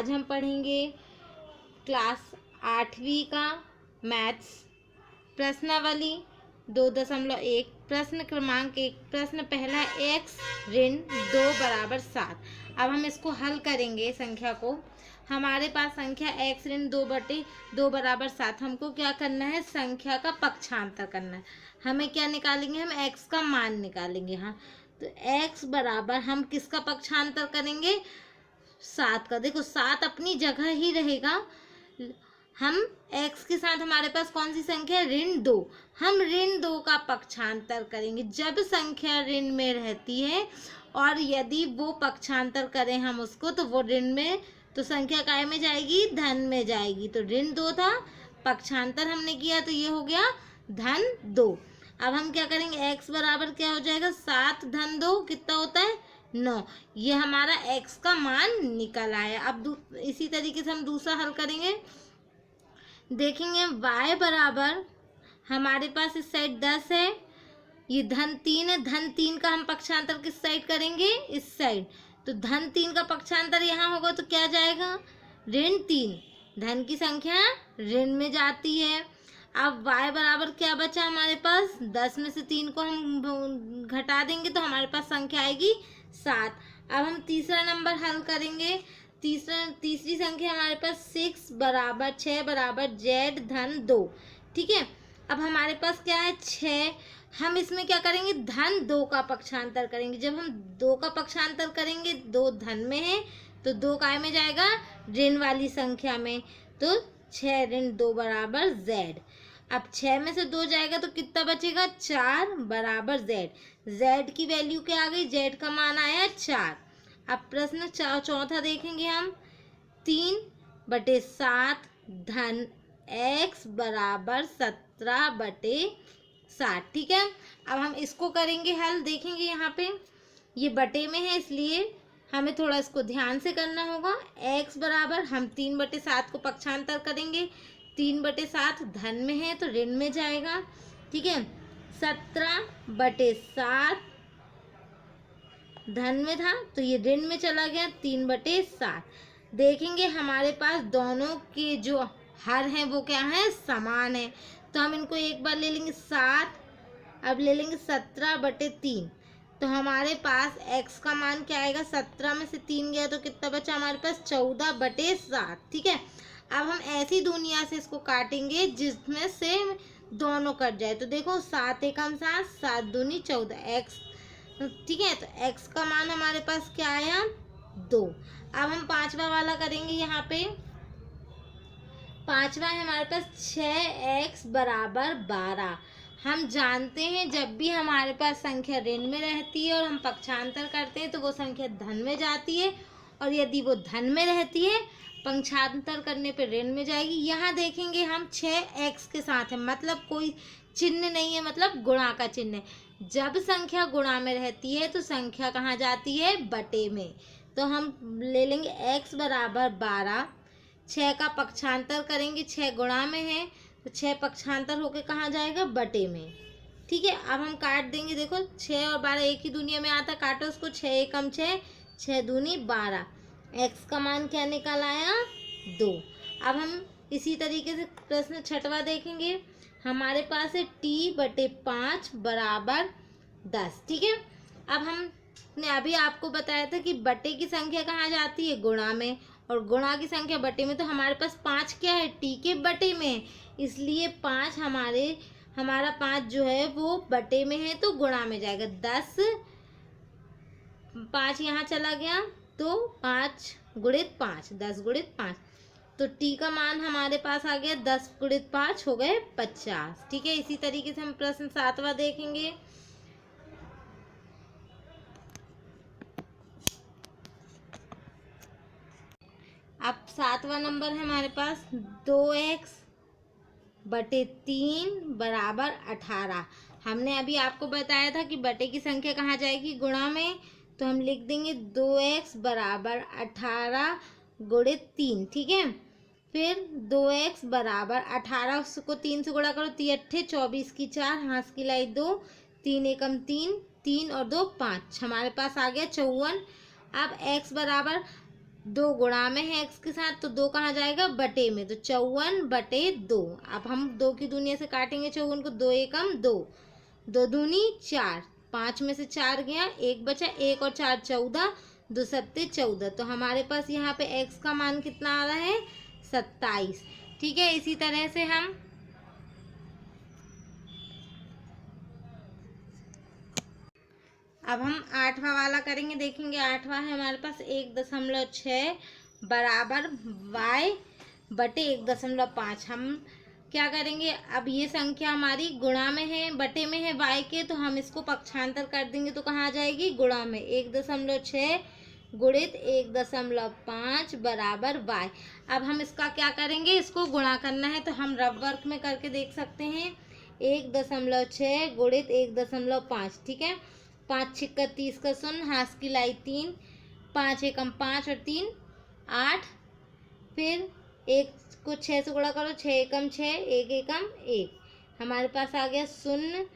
आज हम पढ़ेंगे क्लास 8वीं का मैथ्स प्रश्नावली 2.1। प्रश्न क्रमांक 1। प्रश्न पहला, x ऋण 2 बराबर 7। अब हम इसको हल करेंगे। संख्या को, हमारे पास संख्या x ऋण 2/2 बराबर 7। हमको क्या करना है? संख्या का पक्षांतर करना है। हमें क्या निकालेंगे? हम x का मान निकालेंगे। हाँ, तो x बराबर हम किसका पक्षांतर करेंगे? 7 का। देखो 7 अपनी जगह ही रहेगा। हम x के साथ हमारे पास कौन सी संख्या है? ऋण 2। हम ऋण 2 का पक्षांतर करेंगे जब संख्या ऋण में रहती है, और यदि वो पक्षांतर करें हम उसको तो वो ऋण में, तो संख्या काय में जाएगी? धन में जाएगी। तो ऋण 2 था, पक्षांतर हमने किया तो ये हो गया धन 2। अब हम क्या करेंगे? x बराबर क्या हो जाएगा? 7 धन 2 कितना होता है? 9। ये हमारा x का मान निकल आया। अब इसी तरीके से हम दूसरा हल करेंगे। देखेंगे y बराबर हमारे पास इस साइड 10 है, ये धन 3 है। धन 3 का हम पक्षांतर किस साइड करेंगे? इस साइड। तो धन 3 का पक्षांतर यहाँ होगा तो क्या जाएगा? ऋण 3। धन की संख्या ऋण में जाती है। अब y बराबर क्या बचा हमारे पास? 10 में से 3 को हम घटा देंगे तो हमारे पास संख्या आएगी 7। अब हम तीसरा नंबर हल करेंगे। तीसरी संख्या हमारे पास 6 बराबर 6 बराबर z धन 2। ठीक है, अब हमारे पास क्या है? 6। हम इसमें क्या करेंगे? धन 2 का पक्षांतर करेंगे। जब हम 2 का पक्षांतर करेंगे, 2 धन में है तो 2 काय में जाएगा? ऋण वाली संख्या में। तो 6 ऋण 2 बराबर z। अब 6 में से 2 जाएगा तो कितना बचेगा? 4 बराबर z। z की वैल्यू क्या आ गई? z का मान आया 4। अब प्रश्न चौथा देखेंगे हम। 3/7 धन x बराबर 17/7। ठीक है, अब हम इसको करेंगे हल। देखेंगे यहाँ पे ये बटे में है इसलिए हमें थोड़ा इसको ध्यान से करना होगा। x बराबर हम 3/7 को पक्षांतर करेंगे। 3/7 धन में है तो ऋण में जाएगा। ठीक है, 17/7 धन में था तो ये ऋण में चला गया। 3/7। देखेंगे हमारे पास दोनों के जो हर हैं वो क्या है? समान है। तो हम इनको एक बार ले लेंगे 7, अब ले लेंगे 17/3। तो हमारे पास x का मान क्या आएगा? 17 में से 3 गया तो कितना बचा हमारे पास? 14/7। ठीक है, अब हम ऐसी दुनिया से इसको काटेंगे जिसमें से दोनों कट जाए। तो देखो 7 एकम 7, 7 दूनी 14 x। ठीक है, तो x का मान हमारे पास क्या आया? 2। अब हम पांचवा वाला करेंगे। यहाँ पे पांचवा है हमारे पास 6x बराबर 12। हम जानते हैं जब भी हमारे पास संख्या ऋण में रहती है और हम पक्षांतर करते हैं तो वो संख्या धन में जाती है, और यदि वो धन में रहती है पक्षांतर करने पे ऋण में जाएगी। यहाँ देखेंगे हम 6x के साथ है, मतलब कोई चिन्ह नहीं है, मतलब गुणा का चिन्ह है। जब संख्या गुणा में रहती है तो संख्या कहाँ जाती है? बटे में। तो हम ले लेंगे x बराबर 12। 6 का पक्षांतर करेंगे, 6 गुणा में है तो 6 पक्षांतर होके कहाँ जाएगा? बटे में। ठीक है, अब हम काट देंगे। देखो 6 और 12 एक ही दुनिया में आता, काटो उसको। 6 एकम 6, 6 दूनी 12। x का मान क्या निकल आया? 2। अब हम इसी तरीके से प्रश्न छठवा देखेंगे। हमारे पास है t/5 बराबर 10। ठीक है, अब हमने अभी आपको बताया था कि बटे की संख्या कहाँ जाती है? गुणा में, और गुणा की संख्या बटे में। तो हमारे पास 5 क्या है? t के बटे में, इसलिए 5 हमारा 5 जो है वो बटे में है तो गुणा में जाएगा। 10, 5 यहाँ चला गया तो 5 गुणित 5, 10 गुणित 5। तो t का मान हमारे पास आ गया 10 गुणित 5 हो गए 50। ठीक है, इसी तरीके से हम प्रश्न 7वां देखेंगे। अब 7वां नंबर है हमारे पास 2x/3 बराबर 18। हमने अभी आपको बताया था कि बटे की संख्या कहाँ जाएगी? गुणा में। तो हम लिख देंगे 2x बराबर 18 गुणित 3। ठीक है, फिर 2x बराबर 18 को 3 से गुणा करो, 3 अट्ठे 24 की 4, हाथ की लाई 2, 3 एकम 3, 3 और 2 5, हमारे पास आ गया 54। अब x बराबर 2 गुणा में है x के साथ, तो 2 कहाँ जाएगा, बटे में, तो 54/2। अब हम 2 की दूनी से काटेंगे 54 को, 2 एकम 2, 2 दूनी 4, 5 में से 4 गया, 1 बचा, 1 और 4 14, 2 सत्ते 14। तो हमारे पास यहाँ पे x का मान कितना आ रहा है, 27। ठीक है, इसी तरह से हम अब हम 8वां वाला करेंगे। देखेंगे 8वां है हमारे पास 1.6 बराबर y बटे 1.5। हम क्या करेंगे, अब ये संख्या हमारी गुणा में है, बटे में है y के, तो हम इसको पक्षांतर कर देंगे तो कहाँ आ जाएगी, गुणा में। 1.6 गुणित 1.5 बराबर y। अब हम इसका क्या करेंगे, इसको गुणा करना है, तो हम रफ वर्क में करके देख सकते हैं। 1.6 गुणित 1.5, ठीक है। 5 छिक्का 30 का 0, हाथ की लाई 3, 5 एकम 5 और 3 8, फिर 1 को 6 से गुणा करो, 6 एकम 6, 1 एकम 1, हमारे पास आ गया 0।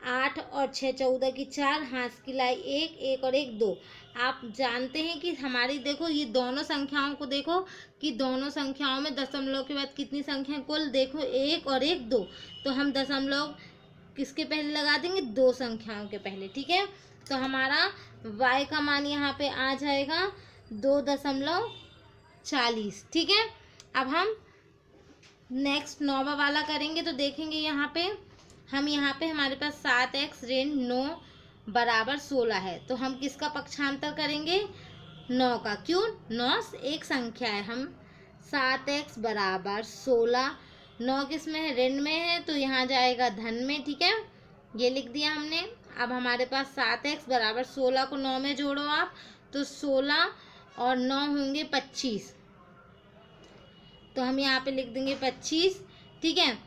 8 और 6 14 की 4, हाथ की लाई 1, 1 और 1 2। आप जानते हैं कि हमारी, देखो ये दोनों संख्याओं को देखो कि दोनों संख्याओं में दशमलव के बाद कितनी संख्या कुल, देखो 1 और 1 2, तो हम दशमलव किसके पहले लगा देंगे, 2 संख्याओं के पहले। ठीक है, तो हमारा y का मान यहाँ पे आ जाएगा 2.40। ठीक है, अब हम नेक्स्ट 9वां वाला करेंगे। तो देखेंगे यहाँ पे हमारे पास 7x ऋण 9 बराबर 16 है, तो हम किसका पक्षांतर करेंगे, 9 का। क्यों, 9 एक संख्या है, हम 7x बराबर 16, 9 किस में है, ऋण में है, तो यहाँ जाएगा धन में। ठीक है, ये लिख दिया हमने। अब हमारे पास 7x बराबर 16 को 9 में जोड़ो आप, तो 16 और 9 होंगे 25, तो हम यहाँ पे लिख देंगे 25। ठीक है,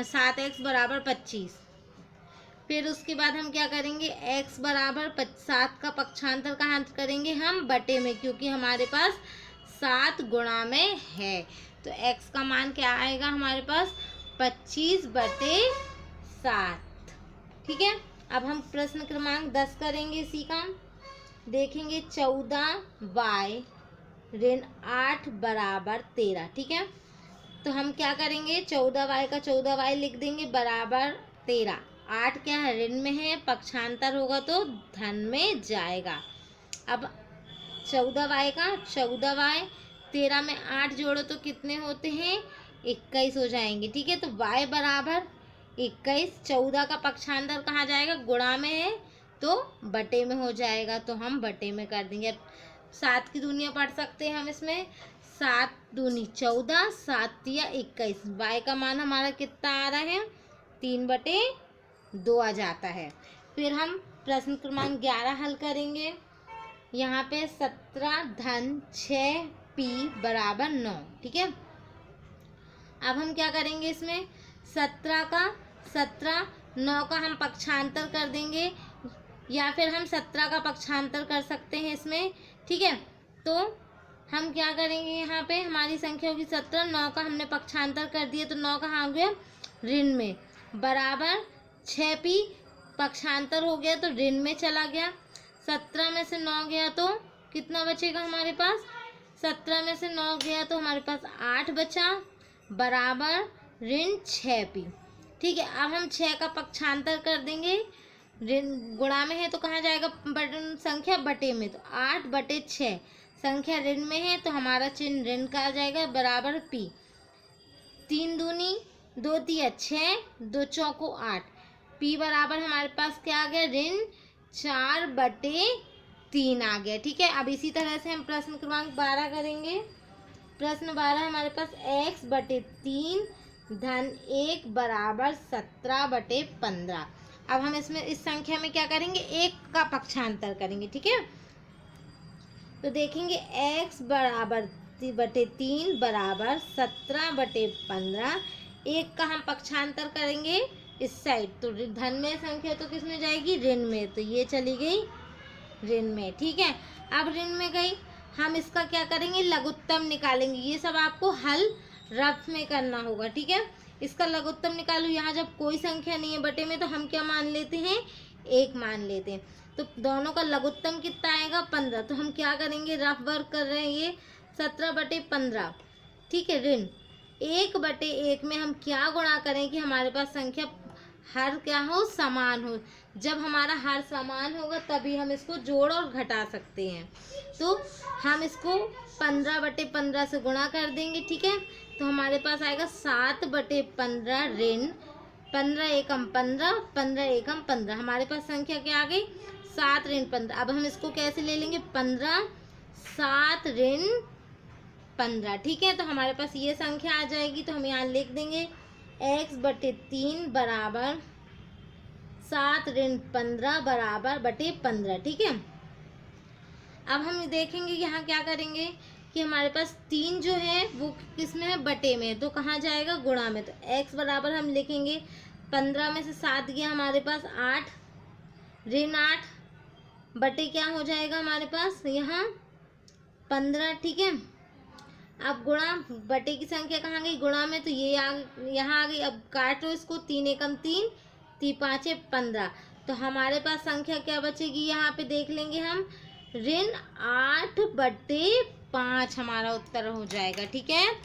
7x बराबर 25। फिर उसके बाद हम क्या करेंगे, x बराबर 7 का पक्षांतर कहाँ करेंगे हम, बटे में, क्योंकि हमारे पास 7 गुणा में है, तो x का मान क्या आएगा हमारे पास, 25/7। ठीक है, अब हम प्रश्न क्रमांक 10 करेंगे इसी का। देखेंगे 14y ऋण 8 बराबर 13। ठीक है, तो हम क्या करेंगे, 14y का 14y लिख देंगे बराबर 13। 8 क्या है, ऋण में है, पक्षांतर होगा तो धन में जाएगा। अब 14y का 14y, 13 में 8 जोड़ो तो कितने होते हैं, 21 हो जाएंगे। ठीक है, तो y बराबर 21, 14 का पक्षांतर कहाँ जाएगा, गुणा में है तो बटे में हो जाएगा, तो हम बटे में कर देंगे। 7 की दूनियाँ पढ़ सकते हैं हम इसमें, 7 दूनी 14, 7 तिया 21। y का मान हमारा कितना आ रहा है, 3/2 आ जाता है। फिर हम प्रश्न क्रमांक 11 हल करेंगे। यहाँ पे 17 धन 6p बराबर 9। ठीक है, अब हम क्या करेंगे, इसमें 9 का हम पक्षांतर कर देंगे, या फिर हम 17 का पक्षांतर कर सकते हैं इसमें। ठीक है, तो हम क्या करेंगे, यहाँ पे हमारी संख्या होगी 17, 9 का हमने पक्षांतर कर दिया, तो 9 कहाँ हो गया, ऋण में, बराबर 6p, पक्षांतर हो गया तो ऋण में चला गया। 17 में से 9 गया तो कितना बचेगा हमारे पास, 17 में से 9 गया तो हमारे पास 8 बचा, बराबर ऋण 6p। ठीक है, अब हम 6 का पक्षांतर कर देंगे, ऋण गुणा में है तो कहाँ जाएगा, संख्या बटे में, तो 8/6, संख्या ऋण में है तो हमारा चिन्ह ऋण का आ जाएगा, बराबर p। 3 दूनी 2 तिया 6, 2 चौको 8, p बराबर हमारे पास क्या आ गया, ऋण 4/3 आ गया। ठीक है, अब इसी तरह से हम प्रश्न क्रमांक 12 करेंगे। प्रश्न 12 हमारे पास x/3 धन 1 बराबर 17/15। अब हम इसमें इस संख्या में क्या करेंगे, 1 का पक्षांतर करेंगे। ठीक है, तो देखेंगे x बराबर 3 बराबर 17/15। 1 का हम पक्षांतर करेंगे इस साइड, तो धन में संख्या तो किस में जाएगी, ऋण में, तो ये चली गई ऋण में। ठीक है, अब ऋण में गई, हम इसका क्या करेंगे, लघुत्तम निकालेंगे। ये सब आपको हल रफ में करना होगा। ठीक है, इसका लघुत्तम निकालो। यहाँ जब कोई संख्या नहीं है बटे में, तो हम क्या मान लेते हैं, 1 मान लेते हैं। तो दोनों का लघुत्तम कितना आएगा 15। तो हम क्या करेंगे, रफ वर्क कर रहे हैं, ये 17/15, ठीक है। ऋण 1/1 में हम क्या गुणा करें कि हमारे पास संख्या हर क्या हो, समान हो। जब हमारा हर समान होगा तभी हम इसको जोड़ और घटा सकते हैं। तो हम इसको 15/15 से गुणा कर देंगे, ठीक है। तो हमारे पास आएगा 7/15 ऋण 15 एकम 15, 15 एकम 15। हमारे पास संख्या क्या आ गई, 7 ऋण 15। अब हम इसको कैसे ले लेंगे, 15 7 ऋण 15, ठीक है। तो हमारे पास ये संख्या आ जाएगी। तो हम यहाँ लिख देंगे x/3 बराबर 7 ऋण 15 बराबर बटे 15, ठीक है। अब हम देखेंगे यहाँ क्या करेंगे कि हमारे पास 3 जो है वो किस में है, बटे में है। तो कहाँ जाएगा, गुणा में। तो x बराबर हम लिखेंगे 15 में से 7 गया हमारे पास 8 ऋण 8 बटे क्या हो जाएगा हमारे पास यहाँ 15, ठीक है। अब गुणा, बटे की संख्या कहाँ गई, गुणा में। तो ये यहाँ आ गई। अब काटो इसको, 3 एकम 3, 3 5 15। तो हमारे पास संख्या क्या बचेगी, यहाँ पे देख लेंगे हम, ऋण 8/5 हमारा उत्तर हो जाएगा, ठीक है।